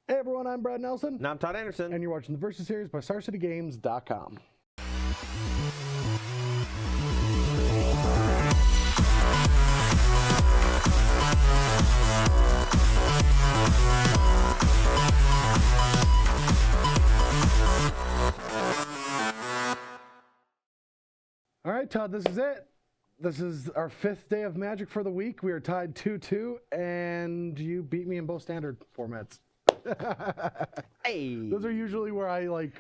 Hey everyone, I'm Brad Nelson. And I'm Todd Anderson. And you're watching the Versus series by StarCityGames.com. All right, Todd, this is it. This is our 5th day of Magic for the week. We are tied 2-2, and you beat me in both standard formats. Hey. Those are usually where I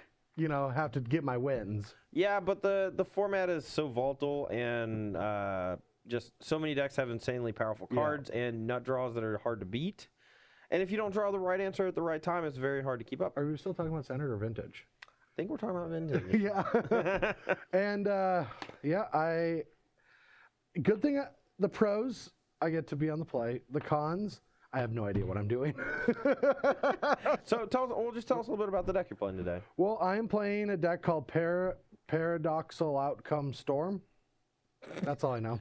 have to get my wins. Yeah, but the format is so volatile, and just so many decks have insanely powerful cards and nut draws that are hard to beat. And if you don't draw the right answer at the right time, it's very hard to keep up. Are we still talking about standard or vintage? I think we're talking about vintage. Yeah. And good thing the pros, I get to be on the play. The cons, I have no idea what I'm doing. So just tell us a little bit about the deck you're playing today. Well, I am playing a deck called Paradoxical Outcome Storm. That's all I know.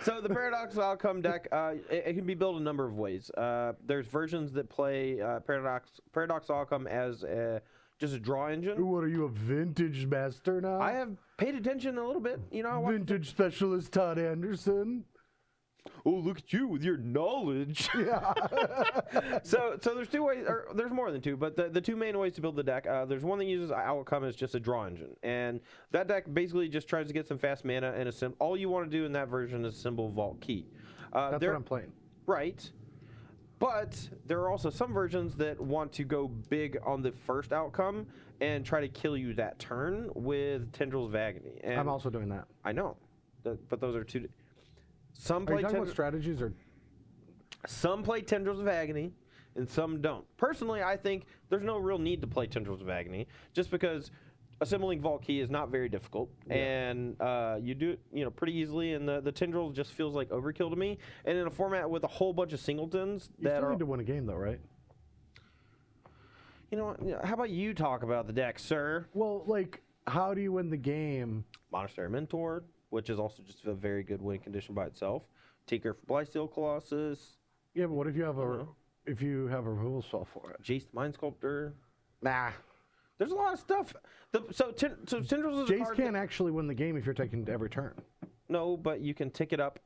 So the Paradoxical Outcome deck, it can be built a number of ways. There's versions that play Paradoxical Outcome as just a draw engine. What are you, a vintage master now? I have paid attention a little bit. Vintage specialist Todd Anderson. Oh, look at you with your knowledge. Yeah. So there's two ways, or there's more than two, but the two main ways to build the deck, there's one that uses Outcome as just a draw engine. And that deck basically just tries to get some fast mana, and all you want to do in that version is symbol Vault Key. That's what I'm playing. Right. But there are also some versions that want to go big on the first outcome and try to kill you that turn with Tendrils of Agony. And I'm also doing that. I know, but those are two. Are you talking about strategies or? Some play Tendrils of Agony, and some don't. Personally, I think there's no real need to play Tendrils of Agony, just because assembling Vault Key is not very difficult, and you do it pretty easily, and the Tendrils just feels like overkill to me. And in a format with a whole bunch of singletons, you still need to win a game though, right? You know what? How about you talk about the deck, sir? Well, how do you win the game? Monastery Mentor, which is also just a very good win condition by itself. Tinker for Blightsteel Colossus. Yeah, but what if you have a removal spell for it? Jace the Mind Sculptor. Nah. There's a lot of stuff. So Tendrils is Jace can't actually win the game if you're taking every turn. No, but you can tick it up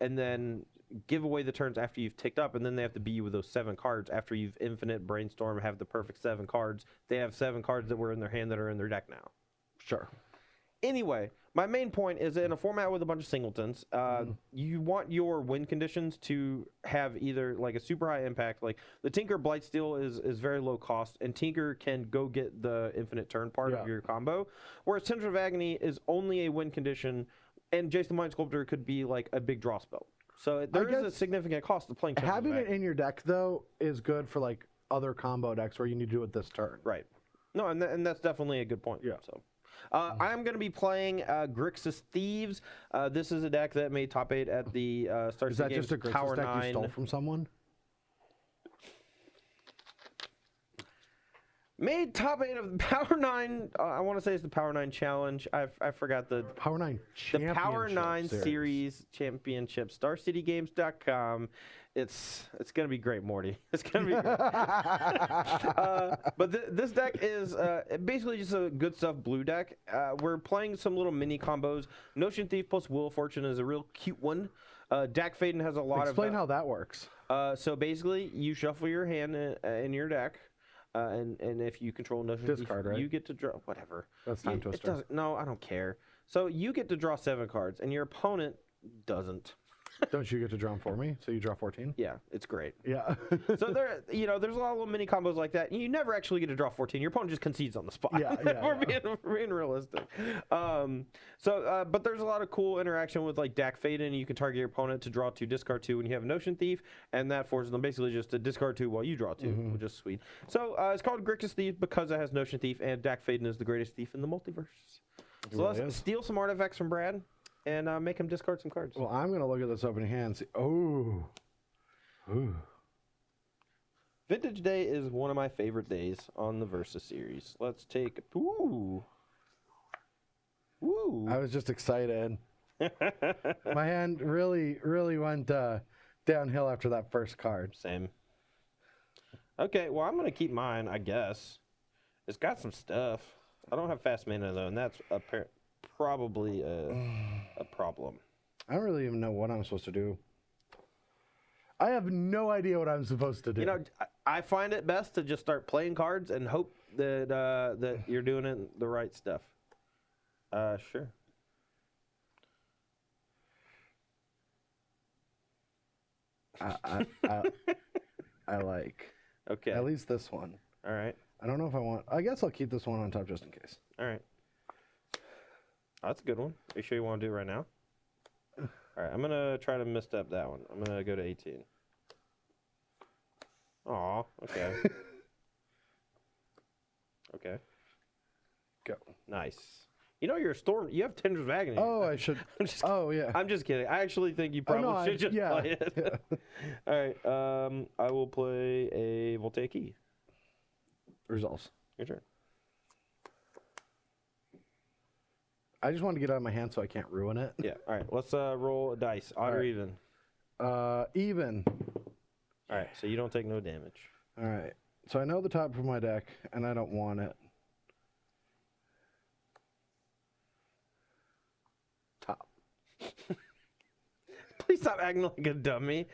and then give away the turns after you've ticked up, and then they have to beat you with those 7 cards after you've infinite brainstorm, have the perfect 7 cards. They have 7 cards that were in their hand that are in their deck now. Sure. Anyway, my main point is in a format with a bunch of singletons, you want your win conditions to have either like a super high impact, like the Tinker Blightsteel is very low cost, and Tinker can go get the infinite turn part of your combo, whereas Tendrils of Agony is only a win condition, and Jace the Mind Sculptor could be like a big draw spell. So there is a significant cost to playing Tendrils having it in your deck, though, is good for other combo decks where you need to do it this turn. Right. No, and that's definitely a good point. Yeah. So. I'm going to be playing Grixis Thieves. This is a deck that made top 8 at the Star Is City that Games just a Grixis Power deck 9. you stole from someone? Made top 8 of the Power 9. I want to say it's the Power 9 Challenge. I forgot the Power 9 Championship. The Power 9 Series Championship. StarCityGames.com. It's going to be great, Morty. It's going to be great. But this deck is basically just a good stuff blue deck. We're playing some little mini combos. Notion Thief plus Wheel of Fortune is a real cute one. Dak Faden has a lot Explain how that works. So basically, you shuffle your hand in your deck. And if you control Notion Thief, right? you get to draw whatever. That's Time Twister. No, I don't care. So you get to draw 7 cards, and your opponent doesn't. Don't you get to draw them for me? So you draw 14? Yeah, it's great. Yeah. So there's a lot of little mini combos like that. You never actually get to draw 14. Your opponent just concedes on the spot. Yeah, We're being realistic. But there's a lot of cool interaction with Dak Faden. You can target your opponent to draw 2, discard 2 when you have a Notion Thief, and that forces them basically just to discard 2 while you draw 2, which is sweet. So it's called Grixis Thieves because it has Notion Thief, and Dak Faden is the greatest thief in the multiverse. So let's steal some artifacts from Brad and make him discard some cards. Well, I'm going to look at this opening hand and see. Oh. Ooh. Vintage Day is one of my favorite days on the Versus series. Let's take... Ooh. Ooh. I was just excited. My hand really went downhill after that first card. Same. Okay, well, I'm going to keep mine, I guess. It's got some stuff. I don't have fast mana, though, and that's probably a problem. I don't really even know what I'm supposed to do. I have no idea what I'm supposed to do. You know, I find it best to just start playing cards and hope that that you're doing it the right stuff. Sure. I like. Okay. At least this one. All right. I don't know if I want. I guess I'll keep this one on top just in case. All right. Oh, that's a good one. Are you sure you want to do it right now? All right. I'm gonna try to misstep that one. I'm gonna go to 18. Aw. Okay. Okay. Go. Nice. You know you're a storm. You have Tendrils of Agony. Oh, I should. Oh, yeah. I'm just kidding. I actually think you probably should just yeah, play it. Yeah. All right. I will play a Voltaic Key. Resolves. Your turn. I just want to get it out of my hand so I can't ruin it. Yeah. All right. Let's roll a dice. Odd or even. Even. All right. So you don't take no damage. All right. So I know the top of my deck, and I don't want it. Top. Please stop acting like a dummy.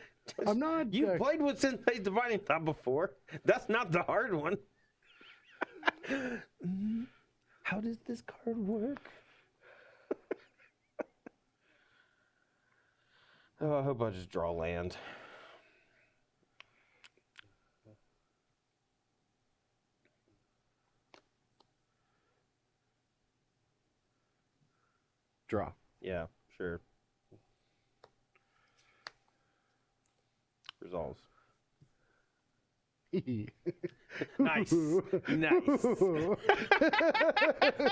I'm not. You've played with Sensei's Dividing Top before. That's not the hard one. How does this card work? Oh, I hope I just draw land. Draw. Yeah, sure. Resolves. Nice. Nice.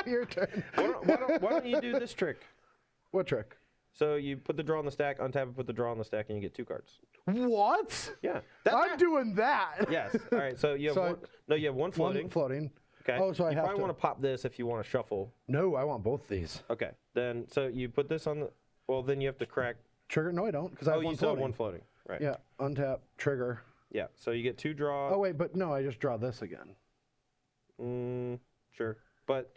Your turn. Why don't you do this trick? What trick? So you put the draw on the stack, untap it, put the draw on the stack, and you get 2 cards. What? Yeah. I'm doing that. Yes. All right. So you have one. No, you have one floating. One floating. Okay. Oh, so I you have probably to. want to pop this if you want to shuffle. No, I want both these. Okay. Then so you put this on the. Well, then you have to crack. Trigger? No, I don't, because I have you one still floating. have one floating. Right. Yeah. Untap. Trigger. Yeah. So you get 2 draw. Oh wait, but no, I just draw this again. Sure. But.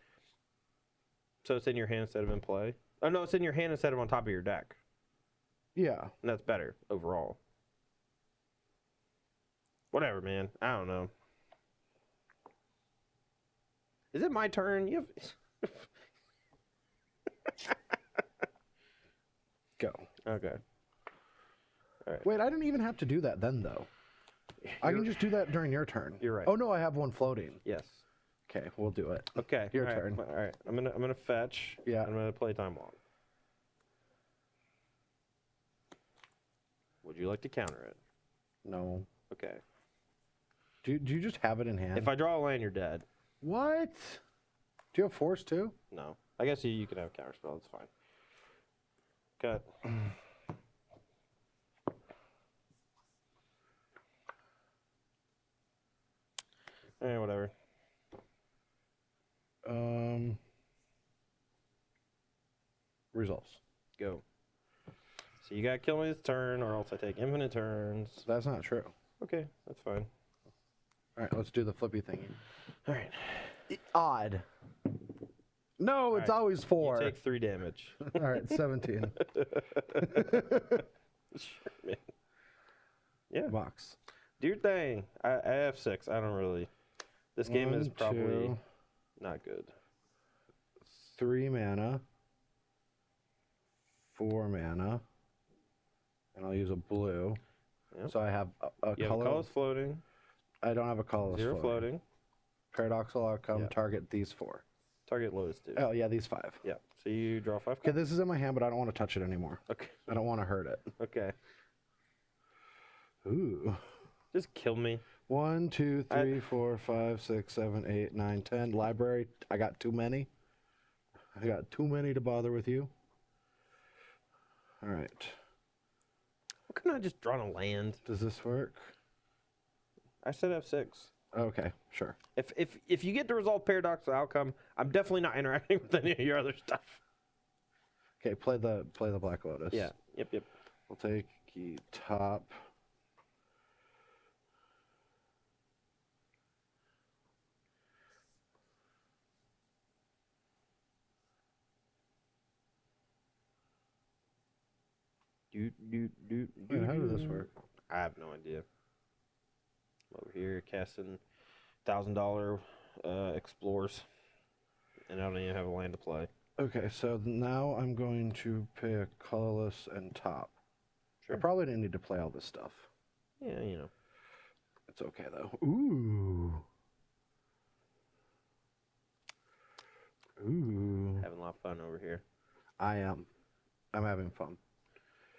So it's in your hand instead of in play. Oh no, it's in your hand instead of on top of your deck. Yeah. And that's better overall. Whatever, man. I don't know. Is it my turn? You have... Go. Okay. All right. Wait, I didn't even have to do that then, though. I can just do that during your turn. You're right. Oh no, I have one floating. Yes. Okay, we'll do it. Okay. Your all right, turn. All right. I'm gonna fetch. Yeah. I'm gonna play time long. Would you like to counter it? No. Okay. Do you just have it in hand? If I draw a land, you're dead. What? Do you have force too? No. I guess you can have counterspell. It's fine. Cut. Whatever. Results. Go. So you gotta kill me this turn, or else I take infinite turns. That's not true. Okay, that's fine. All right, let's do the flippy thingy. All right. Odd. No, it's right. always 4. You take 3 damage. All right, 17. Sure, man. Yeah. Box. Do your thing. I have 6. I don't really. This game is 1, probably 2, not good. 3 mana. 4 mana. And I'll use a blue. Yep. So I have a You have color. colors floating. I don't have a colorless 0 floating. Paradoxical outcome. Yep. Target these 4. Target Lotus dude. Oh yeah, these 5. Yeah. So you draw 5 Okay, cards. this is in my hand, but I don't want to touch it anymore. Okay. I don't want to hurt it. Okay. Ooh. Just kill me. 1, 2, 3, 4, 5, 6, 7, 8, 9, 10. Library. I got too many. I got too many to bother with you. All right. Why couldn't I just draw a land? Does this work? I said F6. Okay, sure. If you get to resolve paradoxical outcome, I'm definitely not interacting with any of your other stuff. Okay, play the Black Lotus. Yeah. Yep. We'll take Key top. Wait, how did this work? I have no idea. Over here, casting $1,000 explores, and I don't even have a land to play. Okay, so now I'm going to pick colorless and top. Sure. I probably didn't need to play all this stuff. Yeah, you know. It's okay though. Ooh. Having a lot of fun over here. I am. I'm having fun.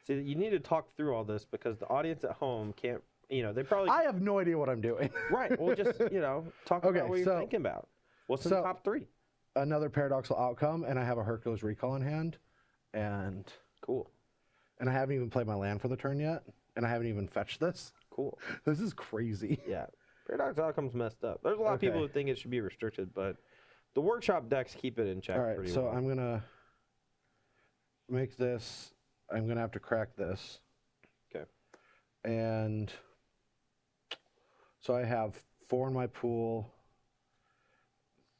See, you need to talk through all this because the audience at home can't, you know, they probably... I have no idea what I'm doing. Right. Well, just, you know, talk about what you're thinking about. What's in the top 3? Another paradoxical outcome, and I have a Hercules Recall in hand. And... Cool. And I haven't even played my land for the turn yet. And I haven't even fetched this. Cool. This is crazy. Yeah. Paradoxical outcome's messed up. There's a lot of people who think it should be restricted, but the workshop decks keep it in check pretty well. All right, so I'm going to make this... I'm going to have to crack this. Okay. And so I have 4 in my pool,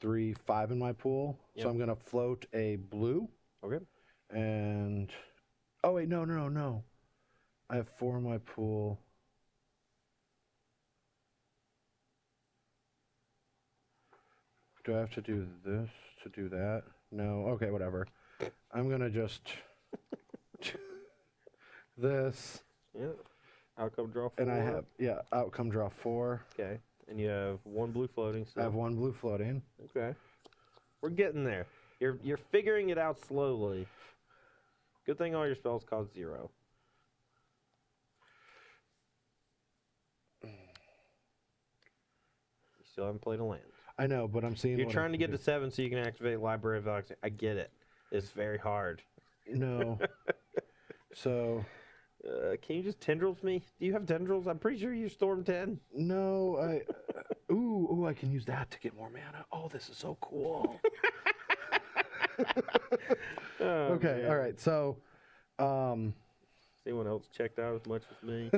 3, 5 in my pool. Yep. So I'm going to float a blue. Okay. And, oh wait, no. I have 4 in my pool. Do I have to do this to do that? No. Okay, whatever. I'm going to just... this. Yeah. Outcome draw 4. And I have, outcome draw 4. Okay. And you have 1 blue floating. So. I have 1 blue floating. Okay. We're getting there. You're figuring it out slowly. Good thing all your spells cost 0. You still haven't played a land. I know, but I'm seeing. You're trying to get to 7 so you can activate Library of Alexandria. I get it. It's very hard. No. So. Can you just tendrils me? Do you have tendrils? I'm pretty sure you Storm 10. No, ooh, I can use that to get more mana. Oh, this is so cool. Okay, man. All right. So, anyone else checked out as much as me?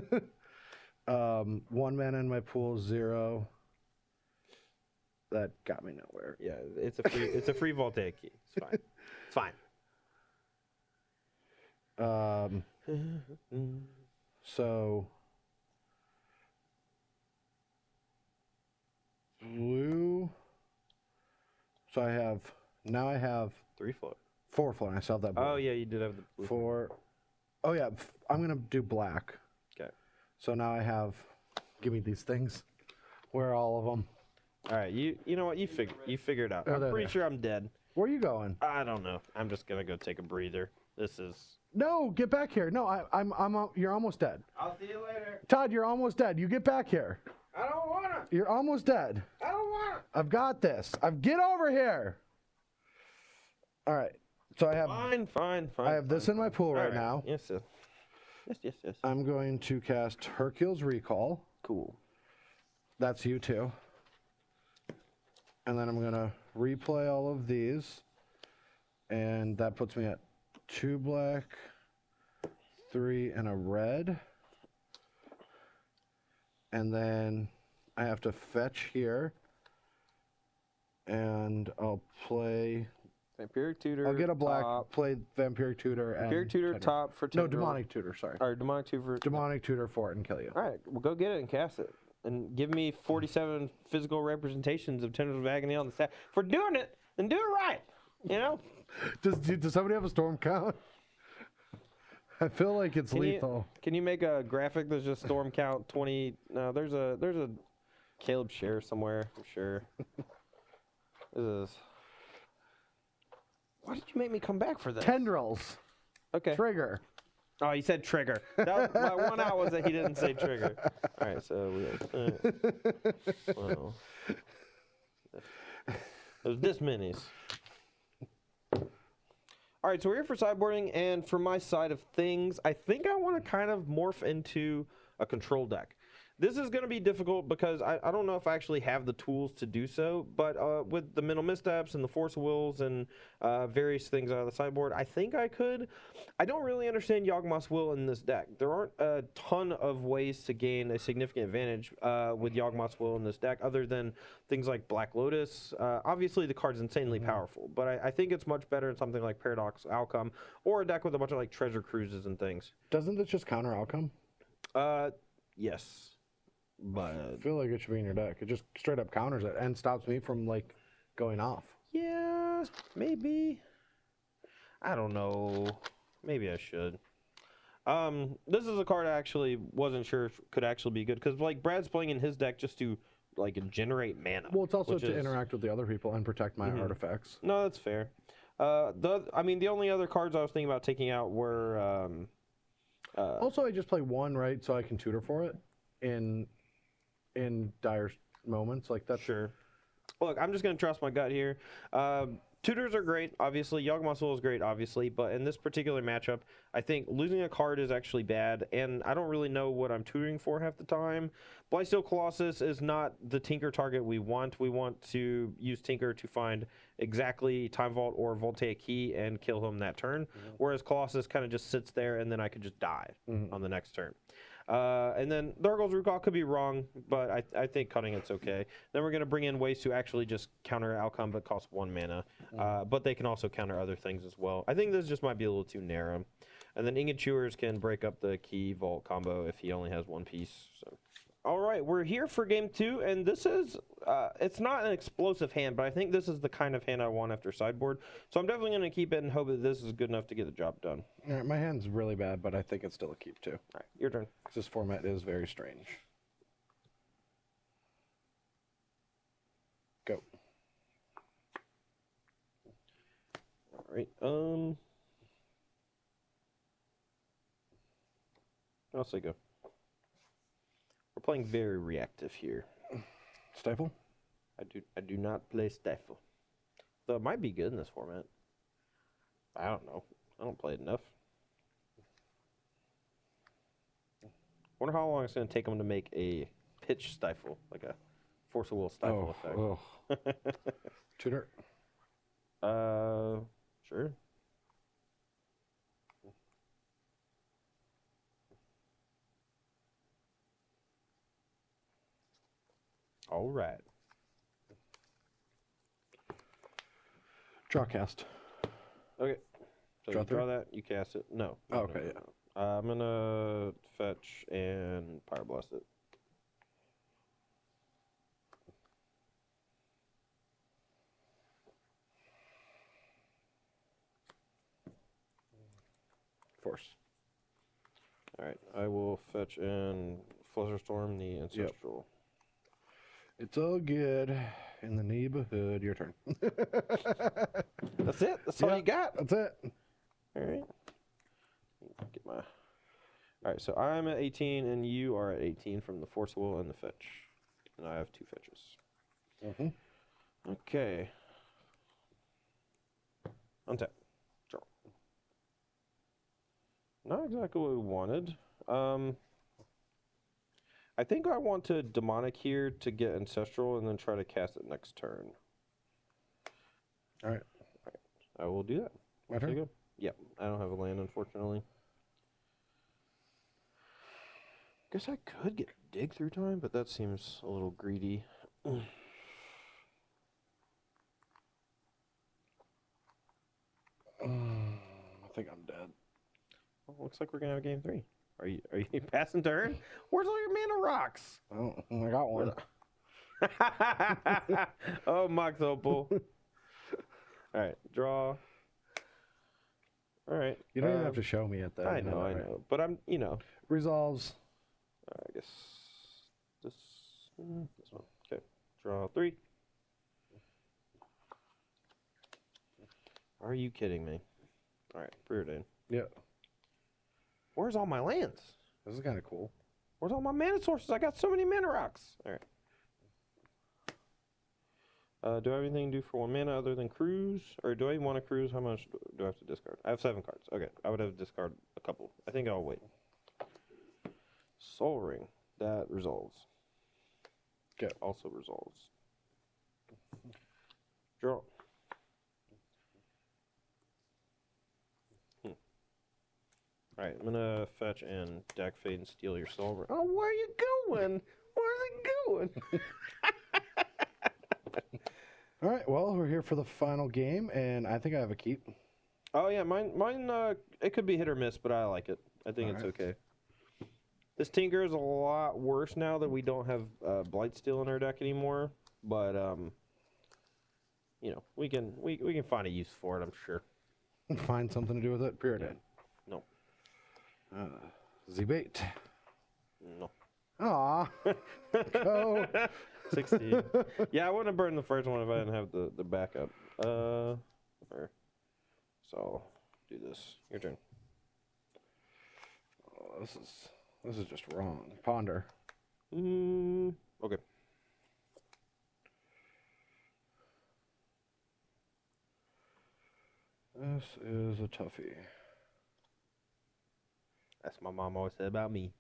1 mana in my pool, 0. That got me nowhere. Yeah, it's a free Voltaic key. It's fine. It's fine. So blue. So I have 3 float. 4 floating. I still have that blue. Oh yeah, you did have the blue. 4. Oh yeah, I'm gonna do black. Okay. So now I have. Give me these things. Where are all of them? All right, you know what? You figure it out. I'm pretty sure I'm dead. Where are you going? I don't know. I'm just gonna go take a breather. This is. No, get back here. No, I'm you're almost dead. I'll see you later. Todd, you're almost dead. You get back here. I don't wanna. You're almost dead. I don't wanna. I've got this. Get over here. All right. So I have. Fine. I have this in my pool right now. Yes, sir. Yes. I'm going to cast Hercules Recall. Cool. That's you too. And then I'm gonna replay all of these, and that puts me at 2 black, 3 and a red. And then I have to fetch here. And I'll play... Vampiric Tutor. I'll get a black, top. play Vampiric Tutor and... Vampiric Tutor Tendril. top for Tendril. No, Demonic Tutor, sorry. Or Demonic Tutor for... Demonic Tutor for it and kill you. Alright, well go get it and cast it. And give me 47 physical representations of Tendrils of Agony on the staff. For doing it, then do it right. You know? Does somebody have a storm count? I feel like it's lethal. Can you make a graphic that's just storm count 20? No, there's a Caleb share somewhere, I'm sure. This is... Why did you make me come back for this? Tendrils. Okay. Trigger. Oh, you said trigger. That was, my one out was that he didn't say trigger. All right, so we well, there's this minis. All right, so we're here for sideboarding, and for my side of things, I think I want to kind of morph into a control deck. This is going to be difficult because I don't know if I actually have the tools to do so, but with the mental missteps and the force of wills and various things out of the sideboard, I think I could. I don't really understand Yawgmoth's Will in this deck. There aren't a ton of ways to gain a significant advantage with Yawgmoth's Will in this deck other than things like Black Lotus. Obviously, the card's insanely powerful, but I think it's much better in something like Paradoxical Outcome or a deck with a bunch of like Treasure Cruises and things. Doesn't this just counter outcome? Yes. But I feel like it should be in your deck. It just straight up counters it and stops me from like going off. yeah, maybe. I don't know. Maybe I should. This is a card I actually wasn't sure if could actually be good because like Brad's playing in his deck just to like generate mana. Well, it's also which to is- interact with the other people and protect my artifacts. No, that's fair. The only other cards I was thinking about taking out were Also, I just play one, right, so I can tutor for it in dire moments like that. Sure. Look, I'm just going to trust my gut here. Tutors are great, obviously. Yawgmoth's Will is great, obviously. But in this particular matchup, I think losing a card is actually bad. And I don't really know what I'm tutoring for half the time. Blightsteel Colossus is not the Tinker target we want. We want to use Tinker to find exactly Time Vault or Voltaic Key and kill him that turn. Whereas Colossus kind of just sits there and then I could just die on the next turn. And then Dargol's Rootcall could be wrong, but I think cutting it's okay. Then we're going to bring in ways to actually just counter outcome but cost 1 mana. But they can also counter other things as well. I think this just might be a little too narrow. And then Ingot Chewers can break up the Key Vault combo if he only has one piece. So. All right, we're here for game 2, and this is, it's not an explosive hand, but I think this is the kind of hand I want after sideboard. So I'm definitely going to keep it and hope that this is good enough to get the job done. All right, my hand's really bad, but I think it's still a keep too. All right, your turn. 'Cause this format is very strange. Go. All right, I'll say go. We're playing very reactive here. Stifle? I do not play Stifle. Though it might be good in this format. I don't know. I don't play it enough. Wonder how long it's going to take them to make a pitch Stifle, like a Force of Will Stifle effect. Oh. Tutor. Sure. All right. Draw cast. Okay. So Draw you draw three? that, you cast it. No. Oh, okay, no, no. I'm gonna fetch and Pyroblast it. Force. All right. I will fetch and Flusterstorm the Ancestral. It's all good in the neighborhood. Your turn. That's it. That's all Yeah. you got. That's it. All right. Get my. All right. So I'm at 18, and you are at 18 from the Force of Will and the fetch, and I have 2 fetches. Mm-hmm. Okay. Untap. Draw. Not exactly what we wanted. I think I want to Demonic here to get Ancestral and then try to cast it next turn. All right. I will do that. My There you turn? go. Yep. I don't have a land, unfortunately. Guess I could get Dig Through Time, but that seems a little greedy. I think I'm dead. Well, looks like we're gonna have game 3. Are you passing turn? Where's all your mana rocks? Oh, I got one. Oh, Mox Opal. All right, draw. All right. You don't even have to show me it, though. I You know, that, I right? know. But I'm, Resolves. I guess this one. Okay, draw 3. Are you kidding me? All right, Preordain. Yeah. Where's all my lands? This is kind of cool. Where's all my mana sources? I got so many mana rocks. All right. Do I have anything to do for 1 mana other than cruise? Or do I even want to cruise? How much do I have to discard? I have 7 cards. Okay, I would have to discard a couple. I think I'll wait. Soul Ring. That resolves. Okay. Also resolves. Draw. Alright, I'm gonna fetch and deck fade and steal your silver. Oh, where are you going? Where's it going? All right, well, we're here for the final game, and I think I have a keep. Oh yeah, mine. It could be hit or miss, but I like it. I think it's okay. This Tinker is a lot worse now that we don't have Blightsteel in our deck anymore. But you know, we can find a use for it. I'm sure. Find something to do with it. Period. No. Z-bait. No. Aw. Go. 16. Yeah, I wouldn't have burned the first one if I didn't have the backup. So I'll do this. Your turn. Oh, this is just wrong. Ponder. Okay. This is a toughie. That's what my mom always said about me.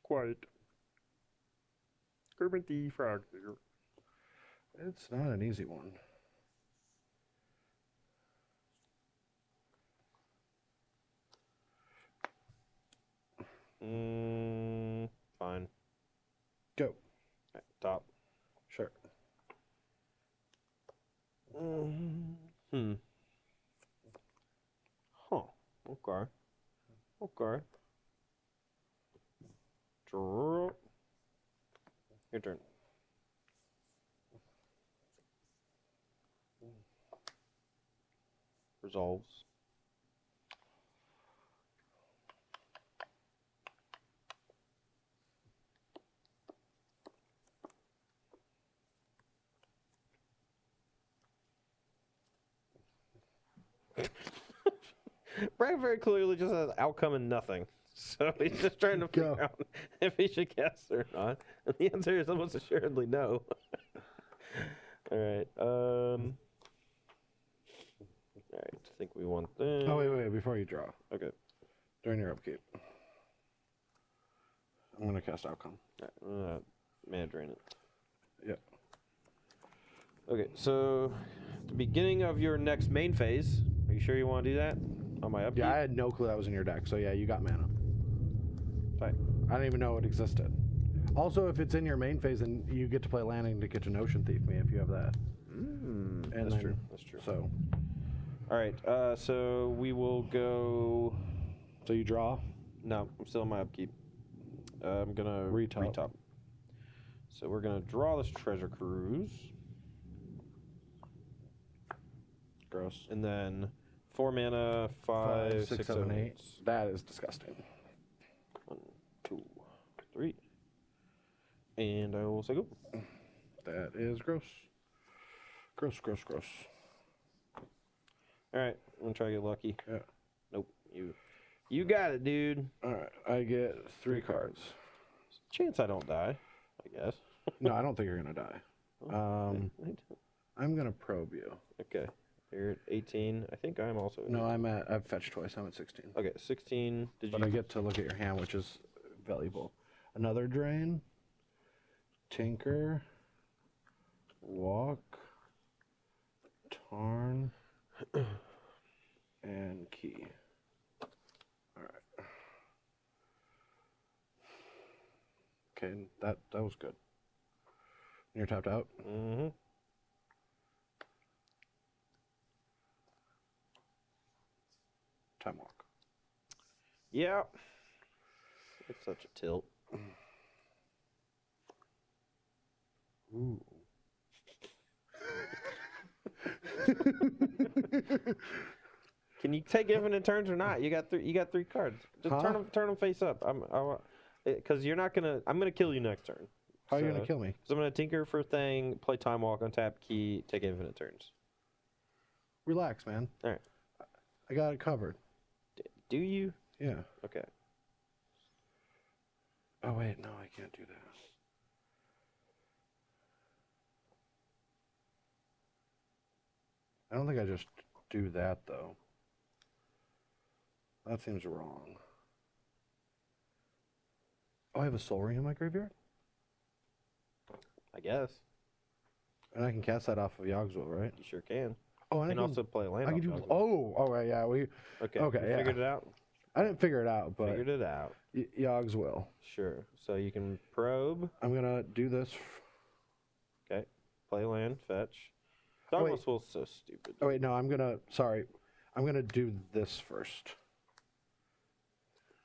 Quiet. Kermit the Frog here. It's not an easy one. Fine. Go. Right, top. Sure. Huh. Okay. Okay. Draw. Your turn. Resolves. Brad very clearly just has outcome and nothing. So he's just trying to figure out if he should guess or not. And the answer is almost assuredly no. Alright, Alright, I think we want that. Oh, wait, before you draw. Okay. During your upkeep. I'm going to cast Outcome. Alright, mana drain it. Yep. Okay, so at the beginning of your next main phase, are you sure you want to do that? On my upkeep? Yeah, I had no clue that was in your deck, so yeah, you got mana. Right. I didn't even know it existed. Also, if it's in your main phase, then you get to play Landing to Kitchen Ocean Thief me if you have that. That's true. That's true. So. Alright, so we will go... So you draw? No, I'm still on my upkeep. I'm going to retop. So we're going to draw this Treasure Cruise. Gross. And then 4 mana, 5, 6, 7, 8. That is disgusting. 1, 2, 3. And I will say go. That is gross. Gross. Alright, I'm going to try to get lucky. Yeah. Nope. You got it, dude. Alright, I get 3 cards. Chance I don't die, I guess. No, I don't think you're going to die. Okay. I'm going to probe you. Okay. You're at 18. I think I'm also at No, I've fetched twice. I'm at 16. Okay, 16. But I get to look at your hand, which is valuable. Another drain. Tinker. Walk. Tarn. And key. Alright. Okay, that was good. You're tapped out? Mm-hmm. Time walk. Yeah. It's such a tilt. Ooh. Can you take infinite turns or not? You got 3 cards. Just turn them face up. Because you're not gonna. I'm gonna kill you next turn. How are you gonna kill me? So I'm gonna tinker for a thing, play time walk, untap key, take infinite turns. Relax, man. All right. I got it covered. Do you? Yeah. Okay. Oh wait, no, I can't do I don't think I just do that, though. That seems wrong. Oh, I have a Soul Ring in my graveyard? I guess. And I can cast that off of Yogswell, right? You sure can. Oh, and You can also play a land. I can off do... Yogswell. Oh, right, yeah. Okay, okay, you yeah. figured it out? I didn't figure it out, but... Figured it out. Yogswell. Sure. So you can probe. I'm going to do this... Okay. Play land, fetch. Oh, wait. Yogswell's so stupid. Oh, wait, no, I'm going to... Sorry. I'm going to do this first.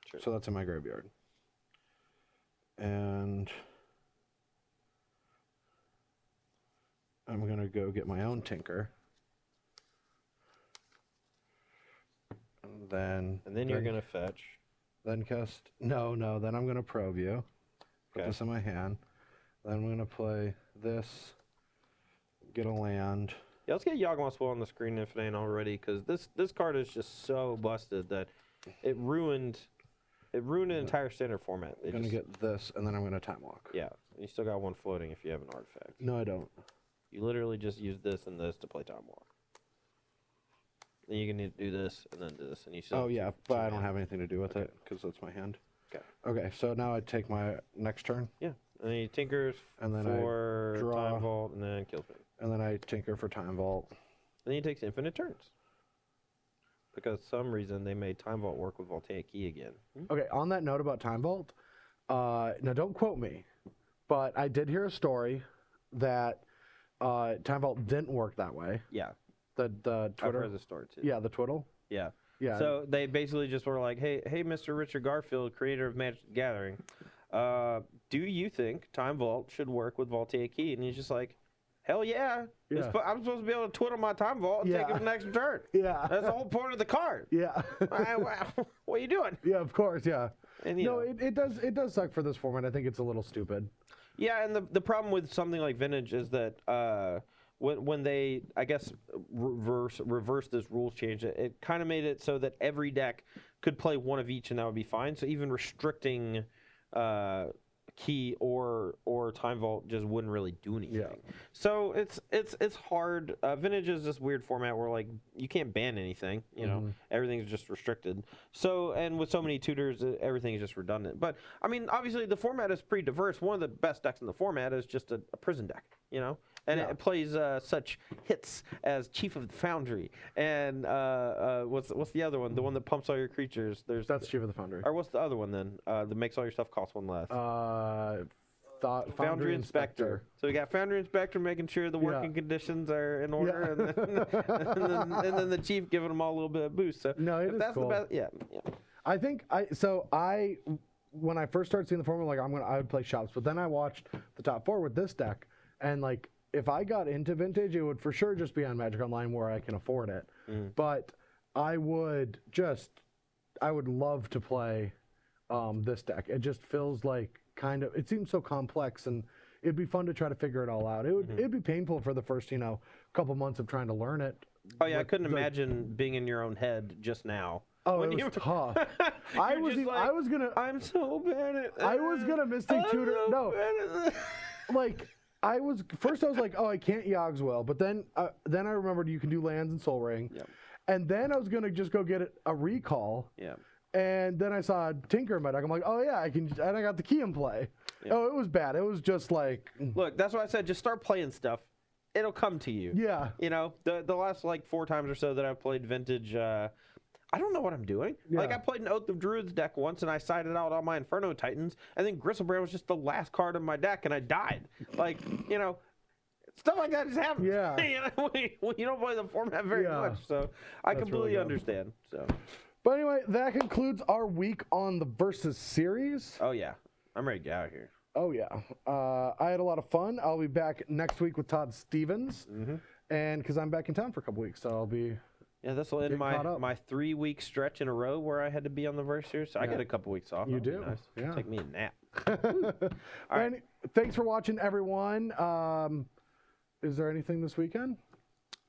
Sure. So that's in my graveyard. And... I'm going to go get my own Tinker. And then you're going to fetch. Then cast... No, then I'm going to probe you. Put this in my hand. Then I'm going to play this. Get a land. Yeah, let's get Yawgmoth's Will on the screen if it ain't already, because this card is just so busted that it ruined an entire standard format. I'm going to get this, and then I'm going to Time Walk. Yeah, and you still got one floating if you have an artifact. No, I don't. You literally just use this and this to play Time Walk. Then you can do this and then do this, and you still. Oh yeah, but I don't have anything to do with it because that's my hand. Okay. Okay, so now I take my next turn. Yeah, and then you tinkers And then for I draw. Time Vault, and then kills me. And then I tinker for Time Vault. Then he takes infinite turns. Because some reason they made Time Vault work with Voltaic Key again. Okay, on that note about Time Vault, now don't quote me, but I did hear a story that Time Vault didn't work that way. Yeah. The I've Twitter. heard the story too. Yeah, the twiddle. Yeah. Yeah. So they basically just were like, hey, Mr. Richard Garfield, creator of Magic the Gathering, do you think Time Vault should work with Voltaic Key? And he's just like, hell yeah. Yeah. I'm supposed to be able to twiddle my Time Vault and take it for the next turn. Yeah. That's the whole point of the card. Yeah. What are you doing? Yeah, of course. Yeah. And, No, it does suck for this format. I think it's a little stupid. Yeah, and the problem with something like Vintage is that when they, I guess, reverse this rules change, it kind of made it so that every deck could play one of each, and that would be fine. So even restricting Key or Time Vault just wouldn't really do anything. Yeah. So it's hard. Vintage is this weird format where like you can't ban anything. You know, everything's just restricted. So and with so many tutors, everything is just redundant. But I mean, obviously the format is pretty diverse. One of the best decks in the format is just a prison deck. You know. And it plays such hits as Chief of the Foundry and what's the other one? The one that pumps all your creatures. That's Chief of the Foundry. Or what's the other one then? That makes all your stuff cost one less. Foundry Inspector. So we got Foundry Inspector making sure the working conditions are in order, and then the Chief giving them all a little bit of boost. So no, it is that's cool. the best. Yeah. I think when I first started seeing the format, like I would play shops, but then I watched the top four with this deck, and like. If I got into Vintage, it would for sure just be on Magic Online where I can afford it. But I would love to play this deck. It just feels like it seems so complex, and it'd be fun to try to figure it all out. It'd be painful for the first, couple months of trying to learn it. Oh yeah, I couldn't imagine being in your own head just now. Oh, it was tough. I'm so bad at I was gonna Mystic Tutor. No, like. I was like, oh, I can't Yogswell, but then I remembered you can do lands and Soul Ring, and then I was gonna just go get a recall, and then I saw Tinker in my deck. I'm like, oh yeah, I can, and I got the key in play. Oh, it was bad. It was just like, look, that's why I said just start playing stuff. It'll come to you. Yeah. The last like 4 times or so that I've played Vintage. I don't know what I'm doing. Yeah. Like I played an Oath of Druids deck once, and I sided out all my Inferno Titans, and then Gristlebrand was just the last card in my deck, and I died. Like stuff like that just happens. Yeah. When you don't play the format very much, so I completely understand. So. But anyway, that concludes our week on the Versus series. Oh yeah, I'm ready to get out of here. Oh yeah, I had a lot of fun. I'll be back next week with Todd Stevens, and because I'm back in town for a couple weeks, so I'll be. Yeah, this will end my 3-week stretch in a row where I had to be on the Versus. So I get a couple weeks off. You That'll do. be nice. Yeah. Take me a nap. All right. Thanks for watching, everyone. Is there anything this weekend?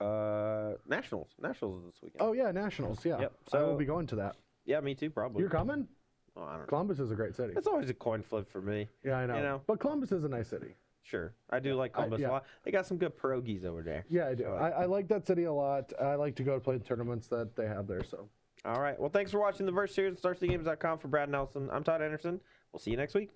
Nationals is this weekend. Oh yeah, Nationals. Yeah. Yep. I will So- be going to that. Yeah, me too, probably. You're coming? Oh, I don't know. Columbus is a great city. It's always a coin flip for me. Yeah, I know. You know? But Columbus is a nice city. Sure, I do like Columbus a lot. They got some good pierogies over there. Yeah, I do. So, I like that city a lot. I like to go to play the tournaments that they have there. So. all right. Well, thanks for watching the Verse Series at StarCityGames.com. For Brad Nelson, I'm Todd Anderson. We'll see you next week.